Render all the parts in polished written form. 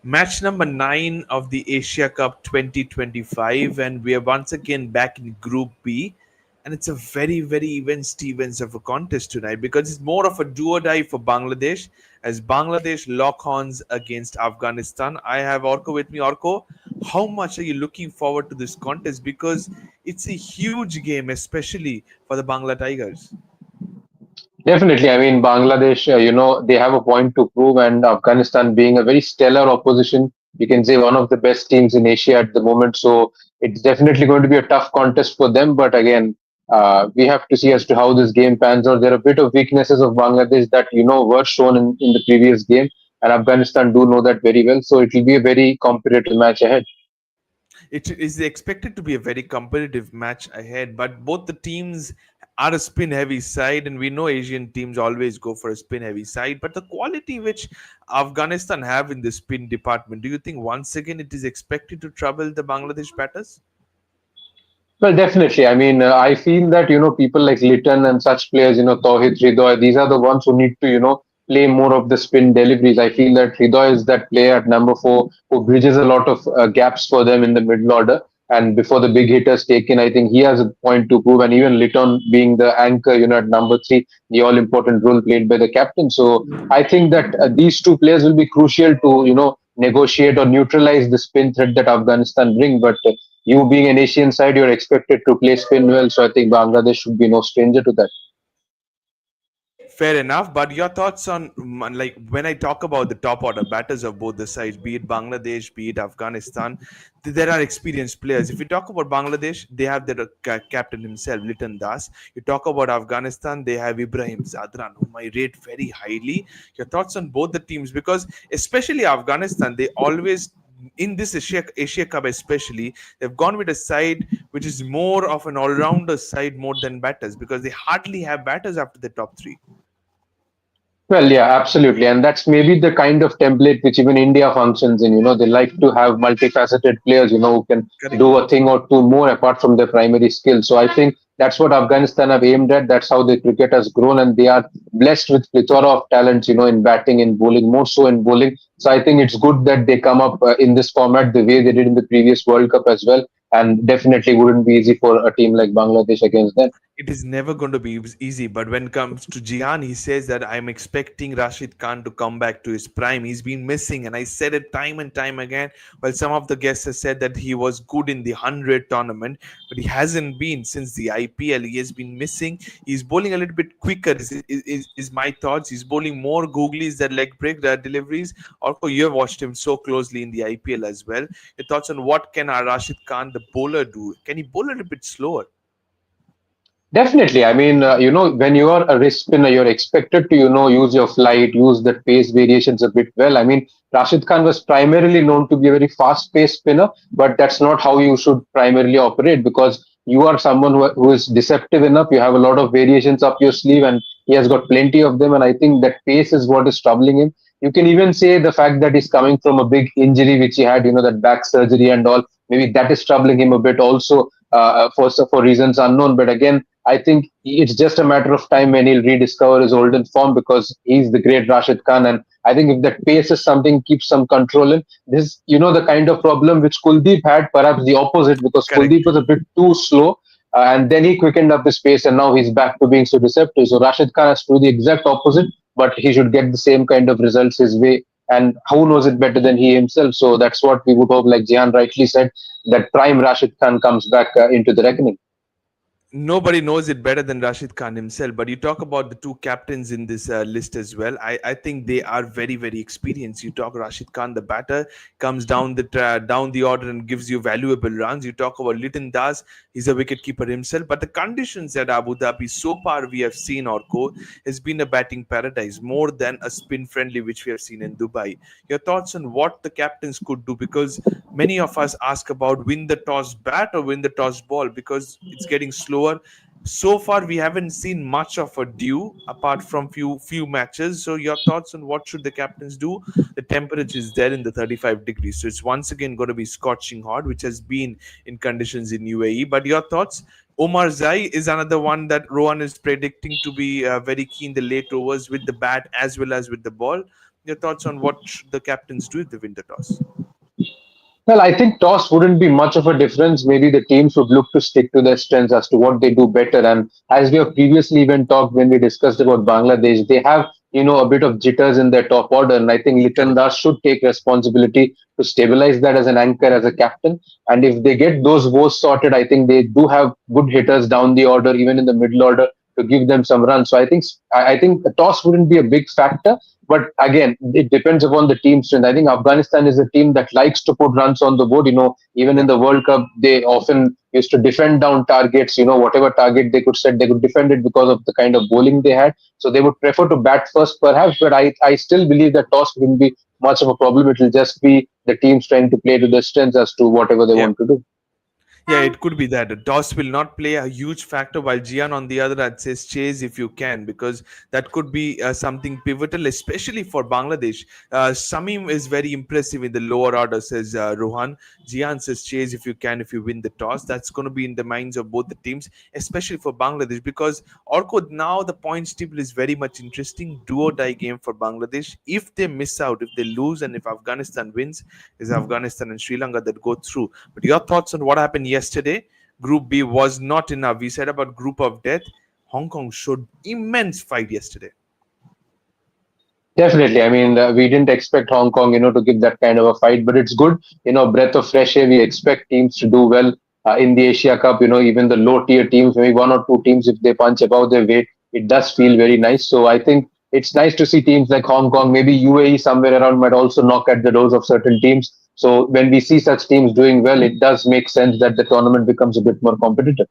Match number 9 of the Asia Cup 2025, and we are once again back in Group B. And it's a very, very even Stevens of a contest tonight because it's more of a do or die for Bangladesh as Bangladesh lock horns against Afghanistan. I have Orko with me. Orko, how much are you looking forward to this contest? Because it's a huge game, especially for the Bangla Tigers. Definitely. I mean, Bangladesh, they have a point to prove, and Afghanistan being a very stellar opposition, you can say one of the best teams in Asia at the moment. So it's definitely going to be a tough contest for them. But again, we have to see as to how this game pans out. There are a bit of weaknesses of Bangladesh that, were shown in the previous game, and Afghanistan do know that very well. So it will be a very competitive match ahead. It is expected to be a very competitive match ahead, but both the teams are a spin heavy side, and we know Asian teams always go for a spin heavy side. But the quality which Afghanistan have in the spin department, do you think once again it is expected to trouble the Bangladesh batters? Well, definitely. I mean, I feel that, people like Litton and such players, Tauhid, Hridoy, these are the ones who need to, play more of the spin deliveries. I feel that Hridoy is that player at number 4 who bridges a lot of gaps for them in the middle order. And before the big hitters take in, I think he has a point to prove. And even Litton being the anchor, at number 3, the all important role played by the captain. So I think that these two players will be crucial to, negotiate or neutralize the spin threat that Afghanistan bring. But you being an Asian side, you're expected to play spin well. So I think Bangladesh should be no stranger to that. Fair enough, but your thoughts on like when I talk about the top order batters of both the sides, be it Bangladesh, be it Afghanistan, there are experienced players. If you talk about Bangladesh, they have their captain himself, Litan Das. You talk about Afghanistan, they have Ibrahim Zadran, whom I rate very highly. Your thoughts on both the teams, because especially Afghanistan, they always in this Asia Cup especially, they've gone with a side which is more of an all-rounder side more than batters because they hardly have batters after the top three. Well, yeah, absolutely. And that's maybe the kind of template which even India functions in. They like to have multifaceted players, who can Correct. do a thing or two more apart from their primary skill. So I think that's what Afghanistan have aimed at. That's how the cricket has grown. And they are blessed with plethora of talents, in batting and bowling, more so in bowling. So I think it's good that they come up in this format the way they did in the previous World Cup as well. And definitely wouldn't be easy for a team like Bangladesh against them. It is never going to be easy, but when it comes to Jihan, he says that I'm expecting Rashid Khan to come back to his prime. He's been missing, and I said it time and time again. Well, some of the guests have said that he was good in the 100 tournament, but he hasn't been since the IPL. He has been missing. He's bowling a little bit quicker, is my thoughts. He's bowling more googlies than leg break deliveries. Also, you have watched him so closely in the IPL as well. Your thoughts on what can Rashid Khan, the bowler, do? Can he bowl a little bit slower? Definitely. I mean, when you are a wrist spinner, you're expected to, use your flight, use the pace variations a bit well. I mean, Rashid Khan was primarily known to be a very fast paced spinner, but that's not how you should primarily operate because you are someone who is deceptive enough. You have a lot of variations up your sleeve, and he has got plenty of them. And I think that pace is what is troubling him. You can even say the fact that he's coming from a big injury, which he had, that back surgery and all. Maybe that is troubling him a bit also for reasons unknown. But again, I think it's just a matter of time when he'll rediscover his olden form because he's the great Rashid Khan. And I think if that pace is something, keeps some control in this, the kind of problem which Kuldeep had, perhaps the opposite, because Correct. Kuldeep was a bit too slow. And then he quickened up his pace, and now he's back to being so deceptive. So Rashid Khan has to do the exact opposite, but he should get the same kind of results his way. And who knows it better than he himself? So that's what we would hope, like Jihan rightly said, that prime Rashid Khan comes back into the reckoning. Nobody knows it better than Rashid Khan himself. But you talk about the two captains in this list as well. I think they are very, very experienced. You talk Rashid Khan, the batter, comes down down the order and gives you valuable runs. You talk about Litan Das, he's a wicket keeper himself. But the conditions at Abu Dhabi so far we have seen, Orko, has been a batting paradise more than a spin friendly which we have seen in Dubai. Your thoughts on what the captains could do, because many of us ask about win the toss bat or win the toss ball because it's getting slower. So far we haven't seen much of a due apart from few matches. So your thoughts on what should the captains do? The temperature is there in the 35 degrees, so it's once again going to be scorching hot, which has been in conditions in UAE. But your thoughts? Omar Zai is another one that Rohan is predicting to be very keen the late overs with the bat as well as with the ball. Your thoughts on what should the captains do if they win the toss? Well, I think toss wouldn't be much of a difference. Maybe the teams would look to stick to their strengths as to what they do better. And as we have previously even talked when we discussed about Bangladesh, they have, a bit of jitters in their top order. And I think Liton Correct. Das should take responsibility to stabilize that as an anchor, as a captain. And if they get those woes sorted, I think they do have good hitters down the order, even in the middle order, to give them some runs. So I think a toss wouldn't be a big factor. But again, it depends upon the team strength. I think Afghanistan is a team that likes to put runs on the board. Even in Yeah. the World Cup, they often used to defend down targets. Whatever target they could set, they could defend it because of the kind of bowling they had. So they would prefer to bat first, perhaps. But I still believe that toss wouldn't be much of a problem. It will just be the teams trying to play to their strengths as to whatever they Yeah. want to do. Yeah, it could be that. DOS will not play a huge factor, while Gian on the other hand says chase if you can, because that could be something pivotal, especially for Bangladesh. Samim is very impressive in the lower order, says Rohan. Gian says chase if you can, if you win the toss. That's going to be in the minds of both the teams, especially for Bangladesh, because Orko, now the points table is very much interesting. Do or die game for Bangladesh. If they miss out, if they lose, and if Afghanistan wins, is Afghanistan and Sri Lanka that go through. But your thoughts on what happened yesterday? Group B was not enough. We said about group of death. Hong Kong showed immense fight yesterday. Definitely. I mean, we didn't expect Hong Kong, to give that kind of a fight, but it's good. Breath of fresh air. We expect teams to do well in the Asia Cup. Even the low tier teams, maybe one or two teams, if they punch above their weight, it does feel very nice. So I think it's nice to see teams like Hong Kong, maybe UAE somewhere around might also knock at the doors of certain teams. So when we see such teams doing well, it does make sense that the tournament becomes a bit more competitive.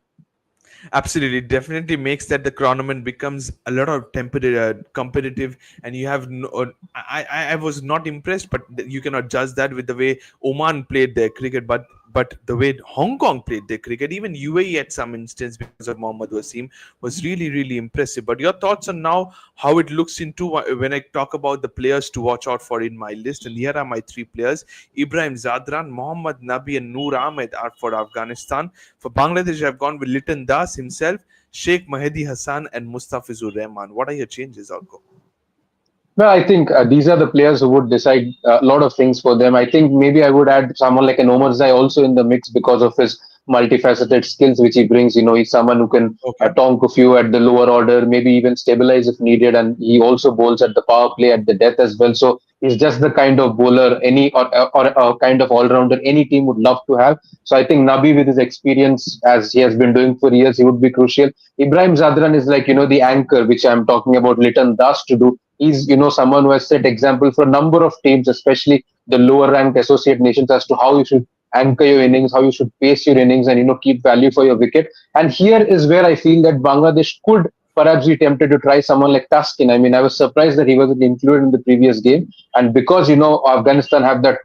Absolutely, it definitely makes that the tournament becomes a lot of competitive, and you have no, I was not impressed, but you cannot judge that with the way Oman played their cricket, but the way Hong Kong played their cricket, even UAE at some instance because of Mohammad Wasim was really really impressive. But your thoughts on now how it looks into when I talk about the players to watch out for in my list, and here are my three players: Ibrahim Zadran, Mohammad Nabi, and Noor Ahmed are for Afghanistan. For Bangladesh, I've gone with Liton Das himself, Sheikh Mahdi Hassan, and Mustafizur Rahman. What are your changes, Alko? Well, I think these are the players who would decide a lot of things for them. I think maybe I would add someone like an Omar Zai also in the mix because of his multifaceted skills which he brings. He's someone who can Okay. tonk a few at the lower order, maybe even stabilize if needed, and he also bowls at the power play at the death as well. So he's just the kind of bowler or kind of all rounder any team would love to have. So I think Nabi, with his experience as he has been doing for years, he would be crucial. Ibrahim Zadran is like the anchor which I'm talking about Liton Das to do. He's someone who has set example for a number of teams, especially the lower ranked associate nations, as to how you should anchor your innings, how you should pace your innings, and keep value for your wicket. And here is where I feel that Bangladesh could perhaps be tempted to try someone like Taskin. I mean, I was surprised that he wasn't included in the previous game, and because Afghanistan have that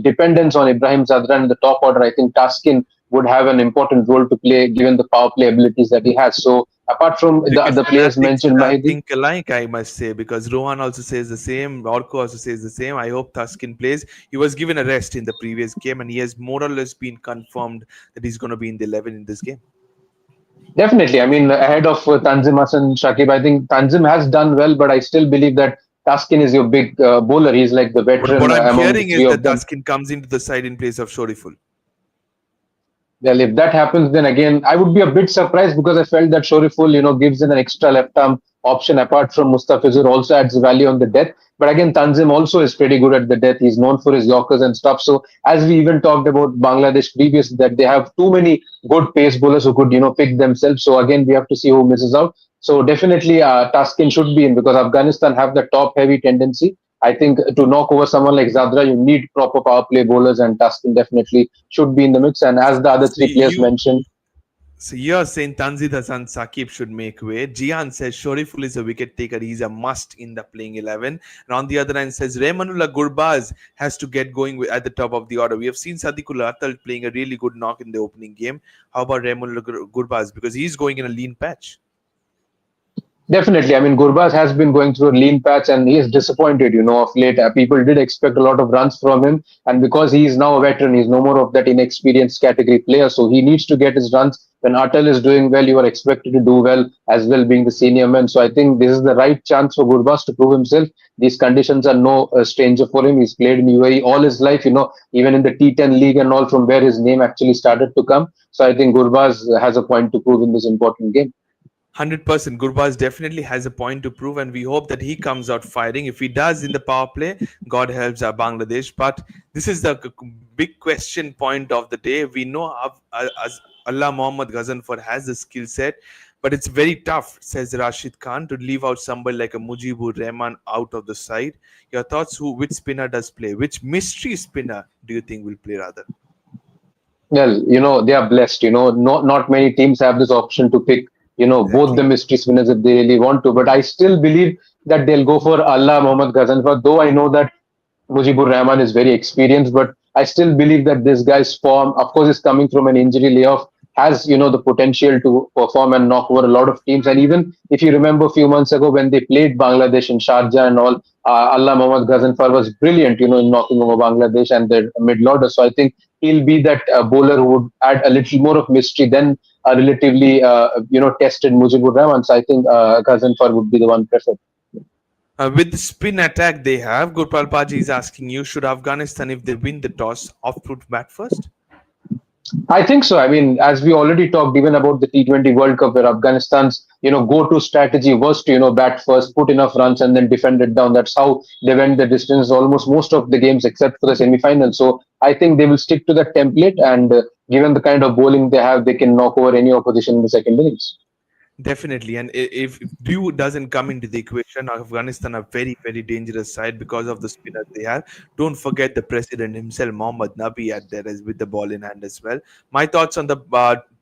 dependence on Ibrahim Zadran in the top order, I think Taskin would have an important role to play given the power play abilities that he has. So apart from the Cricket other players fanatics mentioned, Mahdi. think alike, I must say, because Rohan also says the same, Orko also says the same. I hope Thaskin plays. He was given a rest in the previous game, and he has more or less been confirmed that he's going to be in the 11 in this game. Definitely. I mean, ahead of Tanzim Hassan Shakib, I think Tanzim has done well, but I still believe that Taskin is your big bowler. He's like the But what veteran I'm among the hearing three is that of them. Thaskin comes into the side in place of Shoriful. Well, if that happens, then again, I would be a bit surprised because I felt that Shoriful, gives in an extra left arm option apart from Mustafizur, also adds value on the death. But again, Tanzim also is pretty good at the death. He's known for his Yorkers and stuff. So, as we even talked about Bangladesh previously, that they have too many good pace bowlers who could, pick themselves. So, again, we have to see who misses out. So, definitely, Taskin should be in because Afghanistan have the top heavy tendency. I think to knock over someone like Zadra, you need proper power play bowlers, and Taskin definitely should be in the mix. And as the other So three players you mentioned, So you're saying Tanzid Hassan Sakib should make way. Jihan says Shoriful is a wicket taker. He's a must in the playing 11. And on the other hand says Rehmanullah Gurbaz has to get going at the top of the order. We have seen Sadiqullah Atal playing a really good knock in the opening game. How about Rehmanullah Gurbaz? Because he's going in a lean patch. Definitely. I mean, Gurbaz has been going through a lean patch and he is disappointed, of late. People did expect a lot of runs from him. And because he is now a veteran, he's no more of that inexperienced category player. So he needs to get his runs. When Atal is doing well, you are expected to do well as well, being the senior man. So I think this is the right chance for Gurbaz to prove himself. These conditions are no stranger for him. He's played in UAE all his life, even in the T10 league and all, from where his name actually started to come. So I think Gurbaz has a point to prove in this important game. 100%. Gurbaz definitely has a point to prove, and we hope that he comes out firing. If he does in the power play, God helps our Bangladesh. But this is the big question point of the day. We know as Allah Muhammad Ghazanfar has the skill set, but it's very tough, says Rashid Khan, to leave out somebody like a Mujibur Rahman out of the side. Your thoughts? Which spinner does play? Which mystery spinner do you think will play rather? Well, they are blessed. Not many teams have this option to pick, both the Exactly. mystery spinners if they really want to. But I still believe that they'll go for Allah Mohammad Ghazanfar, though I know that Mujibur Rahman is very experienced, but I still believe that this guy's form, of course, is coming from an injury layoff, has the potential to perform and knock over a lot of teams. And even if you remember a few months ago when they played Bangladesh in Sharjah and all, Allah Mohammad Ghazanfar was brilliant, in knocking over Bangladesh and their mid order. So I think he'll be that bowler who would add a little more of mystery than a relatively tested Mujibur Rahman. So I think Ghazanfar would be the one preferred. With the spin attack they have, Gurpal Paji is asking you, should Afghanistan, if they win the toss, opt to bat first? I think so. I mean, as we already talked even about the T20 World Cup, where Afghanistan's go-to strategy was to bat first, put enough runs, and then defend it down. That's how they went the distance almost most of the games, except for the semi-final. So I think they will stick to that template, and given the kind of bowling they have, they can knock over any opposition in the second innings. Definitely, and if Dew doesn't come into the equation, Afghanistan are very, very dangerous side because of the spinners they have. Don't forget the president himself, Mohammad Nabi, at there as with the ball in hand as well. My thoughts on the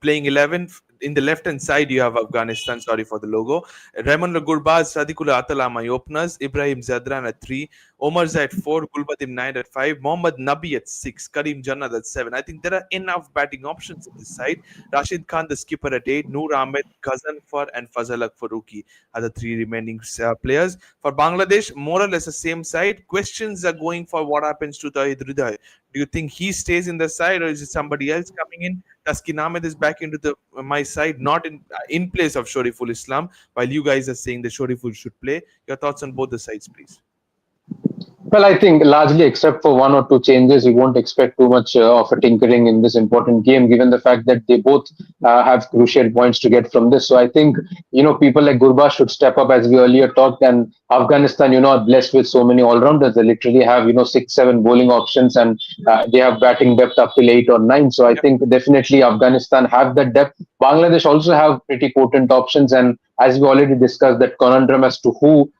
playing 11 in the left hand side, you have Afghanistan. Sorry for the logo. Raymond Gurbaz, Sadiqullah Atala, my openers. Ibrahim Zadran at 3. Omar Zai at 4. Gulbadim 9 at 5. Mohammad Nabi at 6. Karim Jannat at 7. I think there are enough batting options in this side. Rashid Khan, the skipper at 8. Noor Ahmed, Ghazanfar, and Fazalak Faruqi are the 3 remaining players. For Bangladesh, more or less the same side. Questions are going for what happens to Tawhid Hriday. Do you think he stays in the side, or is it somebody else coming in? Taskin Ahmed is back into the my side, not in place of Shoriful Islam, while you guys are saying that Shoriful should play. Your thoughts on both the sides, please. Well, I think largely, except for one or two changes, you won't expect too much of a tinkering in this important game, given the fact that they both have crucial points to get from this. So I think, people like Gurba should step up, as we earlier talked, and Afghanistan, are blessed with so many all-rounders. They literally have, 6, 7 bowling options, and they have batting depth up till 8 or 9. So I Yep. think definitely Afghanistan have that depth. Bangladesh also have pretty potent options, and as we already discussed, that conundrum as to who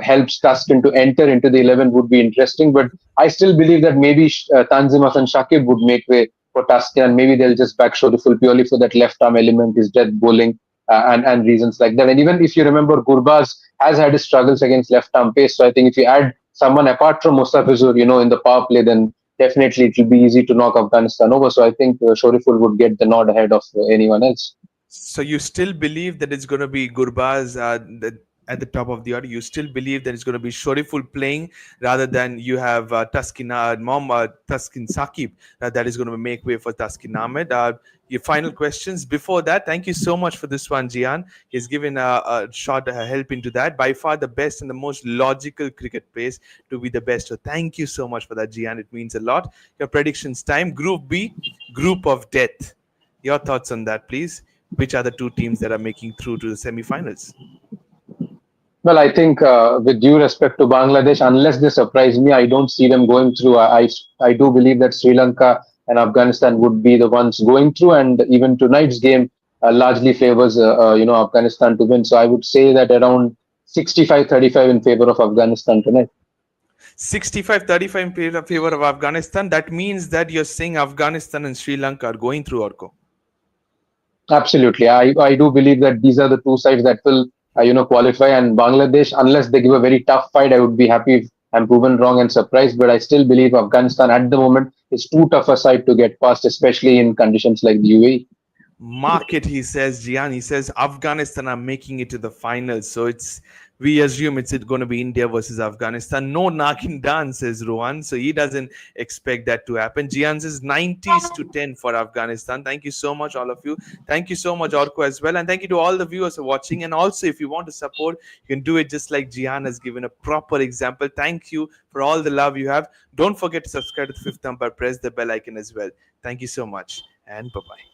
helps Tuscan to enter into the 11 would be interesting. But I still believe that maybe Tanzim Hassan Shakib would make way for Tuscan, and maybe they'll just back Shoriful purely for that left arm element, his death bowling, and reasons like that. And even if you remember, Gurbaz has had his struggles against left arm pace. So I think if you add someone apart from Mustafizur, in the power play, then definitely it will be easy to knock Afghanistan over. So I think Shoriful would get the nod ahead of anyone else. So you still believe that it's going to be Gurbaz at the top of the order? You still believe that it's going to be Shoriful playing rather than you have Taskin Taskin Sakib that is going to make way for Taskin Ahmed? Your final questions before that. Thank you so much for this one, Jian. He's given a short help into that. By far the best and the most logical cricket pace to be the best. So thank you so much for that, Jian. It means a lot. Your predictions time. Group B, Group of Death. Your thoughts on that, please. Which are the two teams that are making through to the semi-finals? Well, I think with due respect to Bangladesh, unless they surprise me, I don't see them going through. I do believe that Sri Lanka and Afghanistan would be the ones going through, and even tonight's game largely favors Afghanistan to win. So I would say that around 65-35 in favor of Afghanistan tonight. 65-35 in favor of Afghanistan. That means that you're saying Afghanistan and Sri Lanka are going through, Orko. Absolutely, I do believe that these are the two sides that will qualify, and Bangladesh, unless they give a very tough fight, I would be happy if I'm proven wrong and surprised. But I still believe Afghanistan at the moment is too tough a side to get past, especially in conditions like the UAE. Mark it, he says. Jian, he says Afghanistan are making it to the finals. So we assume it's going to be India versus Afghanistan. No knocking down, says Rohan. So he doesn't expect that to happen. Jian says 90s to 10 for Afghanistan. Thank you so much, all of you. Thank you so much, Orko, as well. And thank you to all the viewers for watching. And also, if you want to support, you can do it just like Jian has given a proper example. Thank you for all the love you have. Don't forget to subscribe to the Fifth Umpire. Press the bell icon as well. Thank you so much. And bye bye.